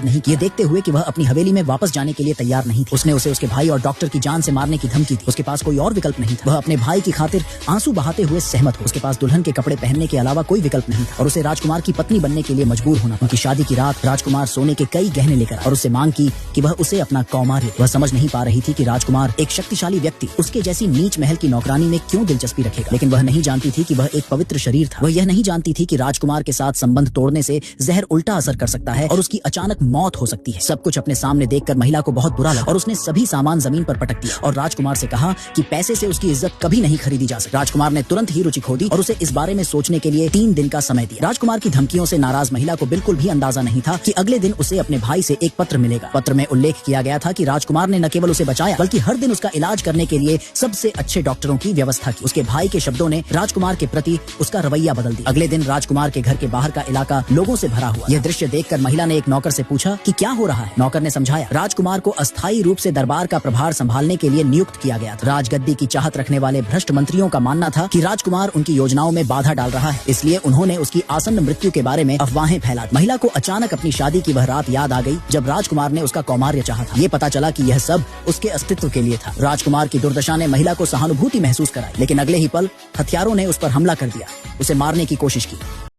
नहीं किया, देखते हुए कि वह अपनी हवेली में वापस जाने के लिए तैयार नहीं थी। उसने उसे उसके भाई और डॉक्टर की जान से मारने की धमकी दी। उसके पास कोई और विकल्प नहीं था। वह अपने भाई की खातिर आंसू बहाते हुए सहमत हो। उसके पास दुल्हन के कपड़े पहनने के अलावा कोई विकल्प नहीं था और उसे राजकुमार की पत्नी बनने के लिए मजबूर होना। उनकी शादी की रात राजकुमार सोने के कई गहने लेकर और उससे मांग की कि वह उसे अपना कौमार्य। वह समझ नहीं पा रही थी कि राजकुमार एक शक्तिशाली व्यक्ति उसके जैसी नीच महल की नौकरानी में क्यों दिलचस्पी रखेगा, लेकिन वह नहीं जानती थी कि वह एक पवित्र शरीर था। वह यह नहीं जानती थी कि राजकुमार के साथ संबंध तोड़ने से जहर उल्टा असर कर सकता है और उसकी अचानक मौत हो सकती है। सब कुछ अपने सामने देखकर महिला को बहुत बुरा लगा और उसने सभी सामान जमीन पर पटक दिया और राजकुमार से कहा कि पैसे से उसकी इज्जत कभी नहीं खरीदी जा सकती। राजकुमार ने तुरंत ही रुचि खो दी और उसे इस बारे में सोचने के लिए 3 दिन का समय दिया। राजकुमार की धमकियों से नाराज महिला को बिल्कुल भी अंदाजा नहीं था कि अगले दिन उसे अपने भाई से एक पत्र मिलेगा। पत्र में उल्लेख किया गया था कि राजकुमार ने न केवल उसे बचाया बल्कि हर दिन उसका इलाज करने के लिए सबसे अच्छे डॉक्टरों की व्यवस्था की। उसके भाई के शब्दों ने राजकुमार के प्रति उसका रवैया बदल दिया। अगले दिन राजकुमार के घर के बाहर का इलाका लोगों से भरा हुआ। यह दृश्य देखकर महिला ने एक नौकर से पूछा कि क्या हो रहा है। नौकर ने समझाया, राजकुमार को अस्थायी रूप से दरबार का प्रभार संभालने के लिए नियुक्त किया गया था। राजगद्दी की चाहत रखने वाले भ्रष्ट मंत्रियों का मानना था कि राजकुमार उनकी योजनाओं में बाधा डाल रहा है, इसलिए उन्होंने उसकी आसन्न मृत्यु के बारे में अफवाहें फैला दी। महिला को अचानक अपनी शादी की वह रात याद आ गई जब राजकुमार ने उसका कौमार्य चाहा था। ये पता चला कि यह सब उसके अस्तित्व के लिए था। राजकुमार की दुर्दशा ने महिला को सहानुभूति महसूस कराई, लेकिन अगले ही पल हथियारों ने उस पर हमला कर दिया, उसे मारने की कोशिश की।